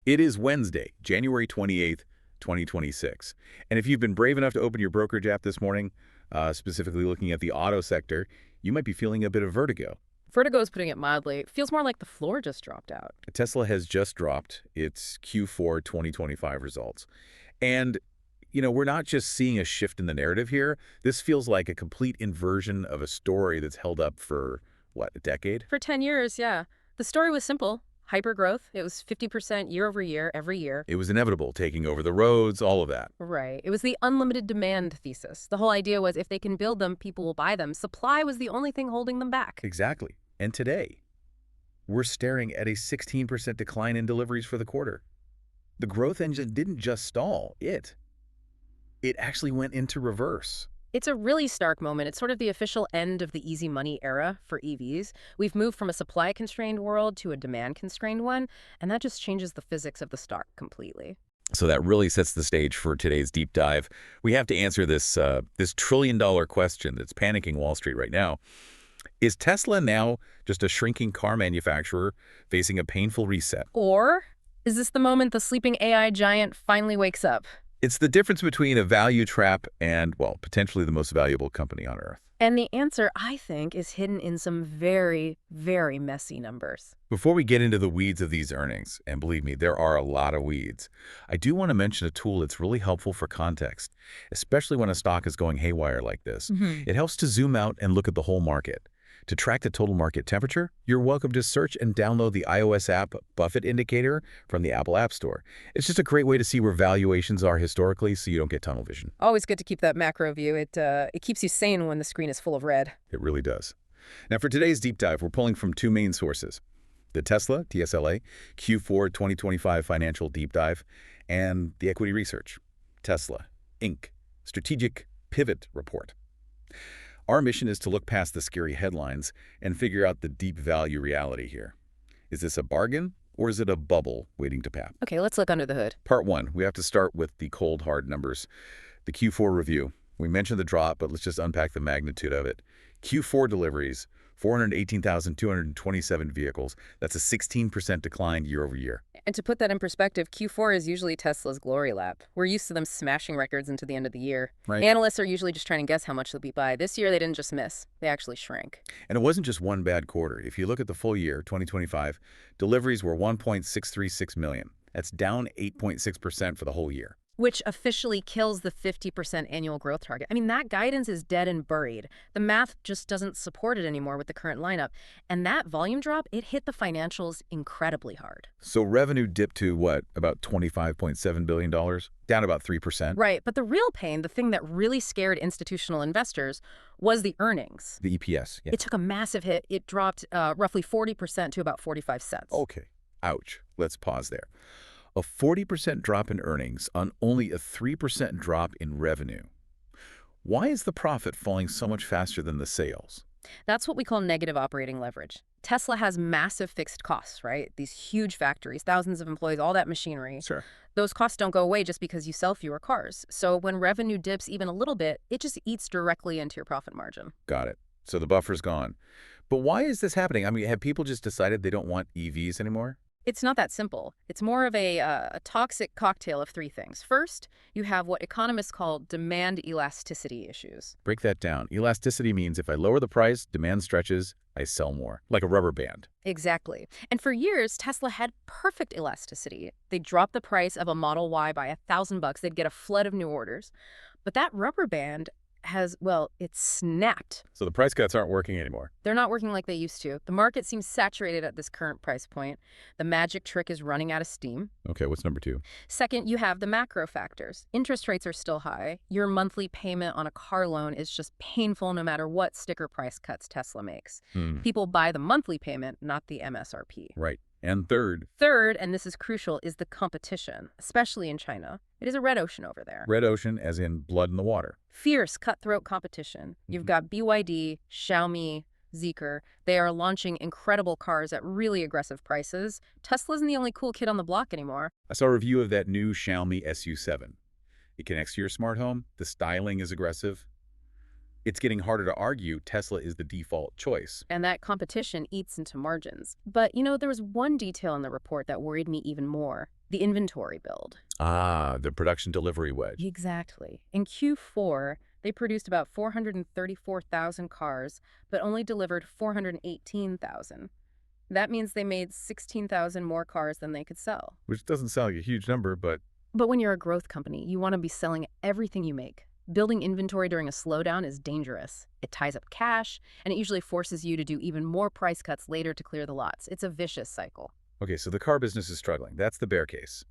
It is Wednesday, January 28th, 2026. And if you've been brave enough to open your brokerage app this morning, specifically looking at the auto sector, you might be feeling a bit of vertigo. Vertigo is putting it mildly. It feels more like the floor just dropped out. Tesla has just dropped its Q4 2025 results. And, we're not just seeing a shift in the narrative here. This feels like a complete inversion of a story that's held up for, a decade? For 10 years, yeah. The story was simple. Hypergrowth. It was 50% year over year, every year. It was inevitable, taking over the roads, all of that. Right. It was the unlimited demand thesis. The whole idea was if they can build them, people will buy them. Supply was the only thing holding them back. Exactly. And today, we're staring at a 16% decline in deliveries for the quarter. The growth engine didn't just stall. It actually went into reverse. It's a really stark moment. It's sort of the official end of the easy money era for EVs. We've moved from a supply-constrained world to a demand-constrained one, and that just changes the physics of the stock completely. So that really sets the stage for today's deep dive. We have to answer this trillion-dollar question that's panicking Wall Street right now. Is Tesla now just a shrinking car manufacturer facing a painful reset? Or is this the moment the sleeping AI giant finally wakes up? It's the difference between a value trap and, potentially the most valuable company on Earth. And the answer, I think, is hidden in some very, very messy numbers. Before we get into the weeds of these earnings, and believe me, there are a lot of weeds, I do want to mention a tool that's really helpful for context, especially when a stock is going haywire like this. It helps to zoom out and look at the whole market. To track the total market temperature, you're welcome to search and download the iOS app Buffett Indicator from the Apple App Store. It's just a great way to see where valuations are historically so you don't get tunnel vision. Always good to keep that macro view. It keeps you sane when the screen is full of red. It really does. Now for today's deep dive, we're pulling from two main sources. The Tesla, TSLA, Q4 2025 Financial Deep Dive, and the Equity Research, Tesla, Inc., Strategic Pivot Report. Our mission is to look past the scary headlines and figure out the deep value reality here. Is this a bargain or is it a bubble waiting to pop? Okay, let's look under the hood. Part one, we have to start with the cold, hard numbers. The Q4 review. We mentioned the drop, but let's just unpack the magnitude of it. Q4 deliveries, 418,227 vehicles. That's a 16% decline year over year. And to put that in perspective, Q4 is usually Tesla's glory lap. We're used to them smashing records into the end of the year. Right. Analysts are usually just trying to guess how much they'll beat by. This year, they didn't just miss. They actually shrank. And it wasn't just one bad quarter. If you look at the full year, 2025, deliveries were 1.636 million. That's down 8.6% for the whole year. Which officially kills the 50% annual growth target. I mean, that guidance is dead and buried. The math just doesn't support it anymore with the current lineup. And that volume drop, it hit the financials incredibly hard. So revenue dipped to, about $25.7 billion? Down about 3%. Right, but the real pain, the thing that really scared institutional investors, was the earnings. The EPS, yeah. It took a massive hit. It dropped roughly 40% to about 45 cents. Okay, ouch. Let's pause there. A 40% drop in earnings on only a 3% drop in revenue. Why is the profit falling so much faster than the sales? That's what we call negative operating leverage. Tesla has massive fixed costs, right? These huge factories, thousands of employees, all that machinery. Sure. Those costs don't go away just because you sell fewer cars. So when revenue dips even a little bit, it just eats directly into your profit margin. Got it. So the buffer's gone. But why is this happening? I mean, have people just decided they don't want EVs anymore? It's not that simple. It's more of a toxic cocktail of three things. First, you have what economists call demand elasticity issues. Break that down. Elasticity means if I lower the price, demand stretches, I sell more, like a rubber band. Exactly. And for years, Tesla had perfect elasticity. They'd drop the price of a Model Y by $1,000, they'd get a flood of new orders. But that rubber band it's snapped. So the price cuts aren't working anymore. They're not working like they used to. The market seems saturated at this current price point. The magic trick is running out of steam. Okay, what's number two? Second, you have the macro factors. Interest rates are still high. Your monthly payment on a car loan is just painful no matter what sticker price cuts Tesla makes. People buy the monthly payment, not the MSRP. Right. And third, and this is crucial, is the competition, especially in China. It is a red ocean over there. Red ocean as in blood in the water. Fierce, cutthroat competition. You've got BYD, Xiaomi, Zeekr. They are launching incredible cars at really aggressive prices. Tesla isn't the only cool kid on the block anymore. I saw a review of that new Xiaomi SU7. It connects to your smart home. The styling is aggressive. It's getting harder to argue Tesla is the default choice. And that competition eats into margins. But, there was one detail in the report that worried me even more. The inventory build. Ah, the production delivery wedge. Exactly. In Q4, they produced about 434,000 cars, but only delivered 418,000. That means they made 16,000 more cars than they could sell. Which doesn't sound like a huge number, but when you're a growth company, you want to be selling everything you make. Building inventory during a slowdown is dangerous. It ties up cash, and it usually forces you to do even more price cuts later to clear the lots. It's a vicious cycle. Okay, so the car business is struggling. That's the bear case.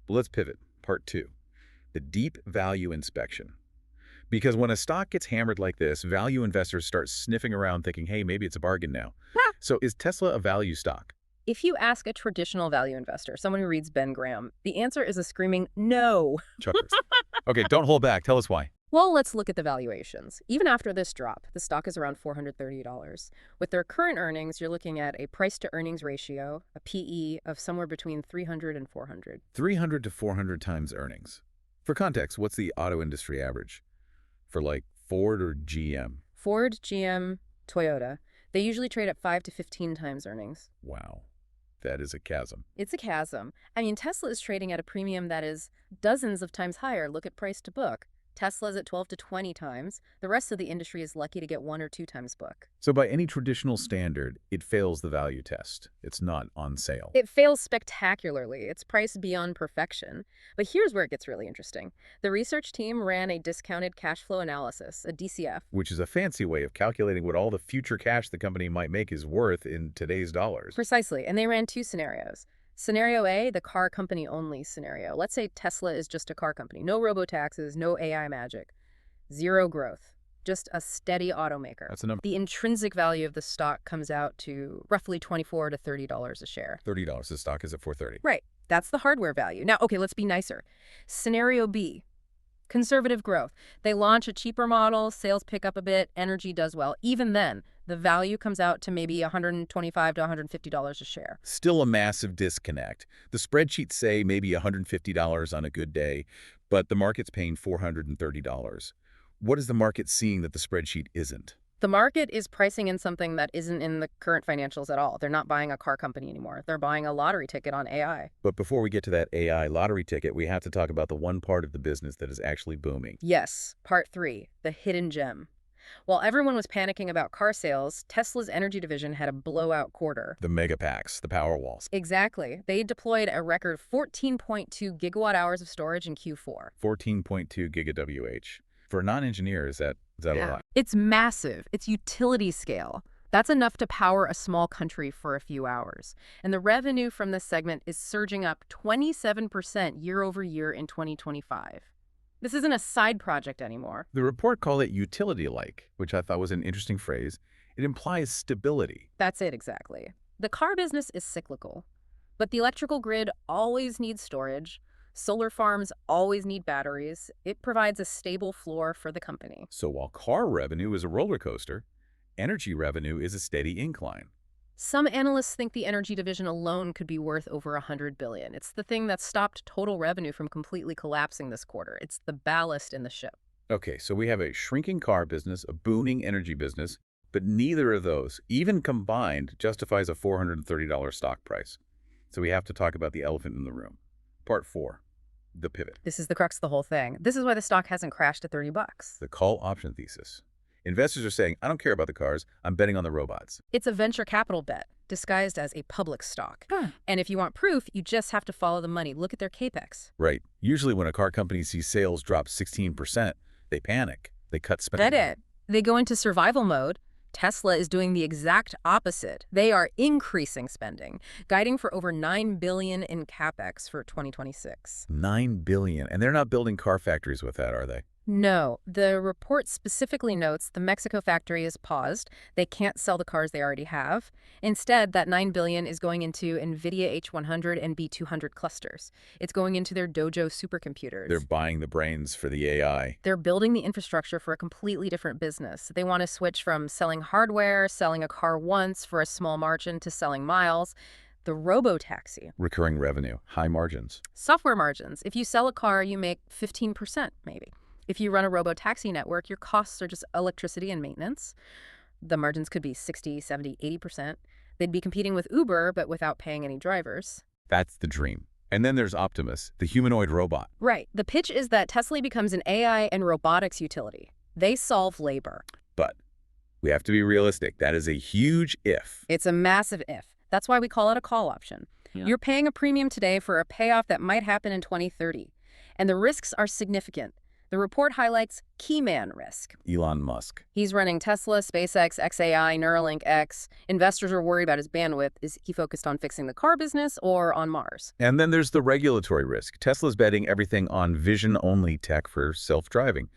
But let's pivot. Part 2. The deep value inspection. Because when a stock gets hammered like this, value investors start sniffing around thinking, hey, maybe it's a bargain now. So is Tesla a value stock? If you ask a traditional value investor, someone who reads Ben Graham, the answer is a screaming no. Chuckers. Okay, don't hold back. Tell us why. Well, let's look at the valuations. Even after this drop, the stock is around $430. With their current earnings, you're looking at a price-to-earnings ratio, a PE, of somewhere between 300 and 400. 300 to 400 times earnings. For context, what's the auto industry average? For like Ford or GM? Ford, GM, Toyota, they usually trade at 5 to 15 times earnings. Wow. That is a chasm. It's a chasm. I mean, Tesla is trading at a premium that is dozens of times higher. Look at price to book. Tesla's at 12 to 20 times. The rest of the industry is lucky to get 1 or 2 times book. So by any traditional standard, it fails the value test. It's not on sale. It fails spectacularly. It's priced beyond perfection. But here's where it gets really interesting. The research team ran a discounted cash flow analysis, a DCF. Which is a fancy way of calculating what all the future cash the company might make is worth in today's dollars. Precisely. And they ran 2 scenarios. Scenario A, the car company only scenario. Let's say Tesla is just a car company. No robo-taxes, no AI magic. 0 growth. Just a steady automaker. That's a number. The intrinsic value of the stock comes out to roughly $24 to $30 a share. $30. The stock is at $430. Right. That's the hardware value. Now, okay, let's be nicer. Scenario B. Conservative growth. They launch a cheaper model, sales pick up a bit, energy does well. Even then, the value comes out to maybe $125 to $150 a share. Still a massive disconnect. The spreadsheets say maybe $150 on a good day, but the market's paying $430. What is the market seeing that the spreadsheet isn't? The market is pricing in something that isn't in the current financials at all. They're not buying a car company anymore. They're buying a lottery ticket on AI. But before we get to that AI lottery ticket, we have to talk about the one part of the business that is actually booming. Yes, part 3, the hidden gem. While everyone was panicking about car sales, Tesla's energy division had a blowout quarter. The mega packs, the power walls. Exactly. They deployed a record 14.2 gigawatt hours of storage in Q4. 14.2 giga-WH. For a non-engineer, is that a lot? It's massive. It's utility scale. That's enough to power a small country for a few hours. And the revenue from this segment is surging up 27% year over year in 2025. This isn't a side project anymore. The report called it utility-like, which I thought was an interesting phrase. It implies stability. That's it exactly. The car business is cyclical, but the electrical grid always needs storage. Solar farms always need batteries. It provides a stable floor for the company. So while car revenue is a roller coaster, energy revenue is a steady incline. Some analysts think the energy division alone could be worth over $100 billion. It's the thing that stopped total revenue from completely collapsing this quarter. It's the ballast in the ship. Okay, so we have a shrinking car business, a booming energy business, but neither of those, even combined, justifies a $430 stock price. So we have to talk about the elephant in the room. Part 4. The pivot. This is the crux of the whole thing. This is why the stock hasn't crashed to $30. The call option thesis. Investors are saying, I don't care about the cars, I'm betting on the robots. It's a venture capital bet disguised as a public stock. And if you want proof, you just have to follow the money. Look at their capex. Right. Usually when a car company sees sales drop 16%, they panic. They cut spending. That's it. They go into survival mode. Tesla is doing the exact opposite. They are increasing spending, guiding for over $9 billion in capex for 2026. $9 billion. And they're not building car factories with that, are they? No. The report specifically notes the Mexico factory is paused. They can't sell the cars they already have. Instead, that $9 billion is going into NVIDIA H100 and B200 clusters. It's going into their Dojo supercomputers. They're buying the brains for the AI. They're building the infrastructure for a completely different business. They want to switch from selling hardware, selling a car once for a small margin, to selling miles. The robo-taxi. Recurring revenue, high margins. Software margins. If you sell a car, you make 15% maybe. If you run a robo-taxi network, your costs are just electricity and maintenance. The margins could be 60, 70, 80%. They'd be competing with Uber, but without paying any drivers. That's the dream. And then there's Optimus, the humanoid robot. Right. The pitch is that Tesla becomes an AI and robotics utility. They solve labor. But we have to be realistic. That is a huge if. It's a massive if. That's why we call it a call option. Yeah. You're paying a premium today for a payoff that might happen in 2030. And the risks are significant. The report highlights key man risk. Elon Musk. He's running Tesla, SpaceX, XAI, Neuralink X. Investors are worried about his bandwidth. Is he focused on fixing the car business or on Mars? And then there's the regulatory risk. Tesla's betting everything on vision-only tech for self-driving.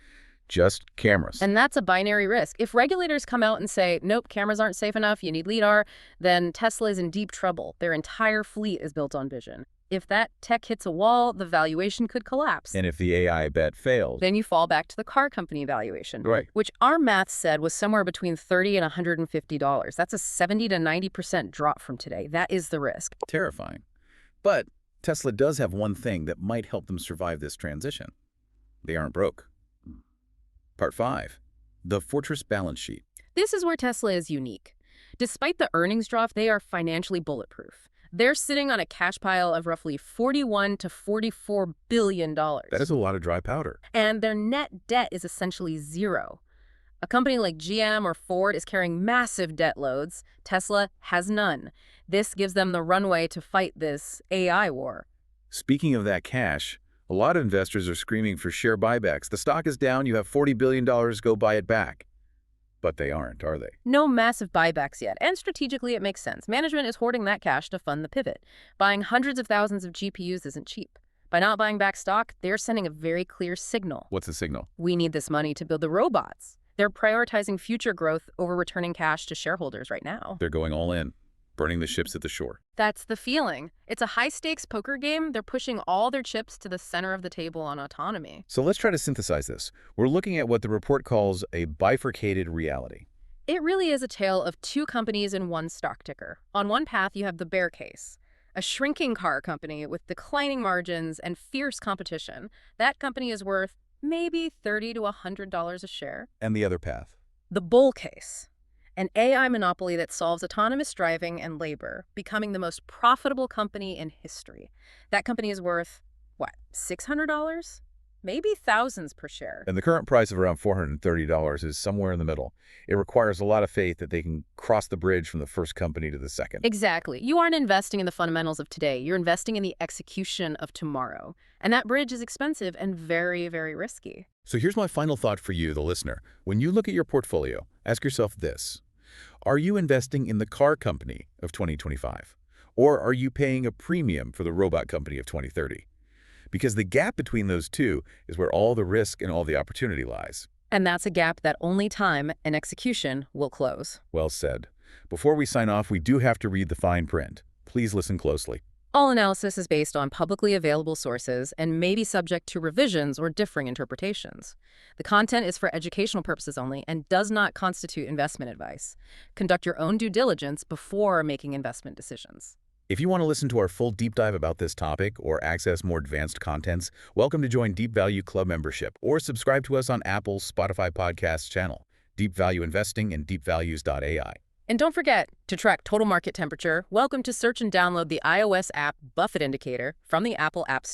Just cameras. And that's a binary risk. If regulators come out and say, nope, cameras aren't safe enough, you need LiDAR, then Tesla is in deep trouble. Their entire fleet is built on vision. If that tech hits a wall, the valuation could collapse. And if the AI bet fails, then you fall back to the car company valuation, right, which our math said was somewhere between $30 and $150. That's a 70 to 90% drop from today. That is the risk. Terrifying. But Tesla does have one thing that might help them survive this transition. They aren't broke. Part 5. The Fortress Balance Sheet. This is where Tesla is unique. Despite the earnings drop, they are financially bulletproof. They're sitting on a cash pile of roughly $41 to $44 billion. That is a lot of dry powder. And their net debt is essentially zero. A company like GM or Ford is carrying massive debt loads. Tesla has none. This gives them the runway to fight this AI war. Speaking of that cash, a lot of investors are screaming for share buybacks. The stock is down, you have $40 billion, go buy it back. But they aren't, are they? No massive buybacks yet. And strategically, it makes sense. Management is hoarding that cash to fund the pivot. Buying hundreds of thousands of GPUs isn't cheap. By not buying back stock, they're sending a very clear signal. What's the signal? We need this money to build the robots. They're prioritizing future growth over returning cash to shareholders right now. They're going all in, burning the ships at the shore. That's the feeling. It's a high-stakes poker game. They're pushing all their chips to the center of the table on autonomy. So let's try to synthesize this. We're looking at what the report calls a bifurcated reality. It really is a tale of two companies in one stock ticker. On one path, you have the bear case, a shrinking car company with declining margins and fierce competition. That company is worth maybe $30 to $100 a share. And the other path? The bull case. An AI monopoly that solves autonomous driving and labor, becoming the most profitable company in history. That company is worth, what, $600? Maybe thousands per share. And the current price of around $430 is somewhere in the middle. It requires a lot of faith that they can cross the bridge from the first company to the second. Exactly. You aren't investing in the fundamentals of today. You're investing in the execution of tomorrow. And that bridge is expensive and very, very risky. So here's my final thought for you, the listener. When you look at your portfolio, ask yourself this. Are you investing in the car company of 2025? Or are you paying a premium for the robot company of 2030? Because the gap between those two is where all the risk and all the opportunity lies. And that's a gap that only time and execution will close. Well said. Before we sign off, we do have to read the fine print. Please listen closely. All analysis is based on publicly available sources and may be subject to revisions or differing interpretations. The content is for educational purposes only and does not constitute investment advice. Conduct your own due diligence before making investment decisions. If you want to listen to our full deep dive about this topic or access more advanced contents, welcome to join Deep Value Club membership or subscribe to us on Apple's Spotify Podcasts channel, Deep Value Investing and deepvalues.ai. And don't forget to track total market temperature. Welcome to search and download the iOS app Buffett Indicator from the Apple App Store.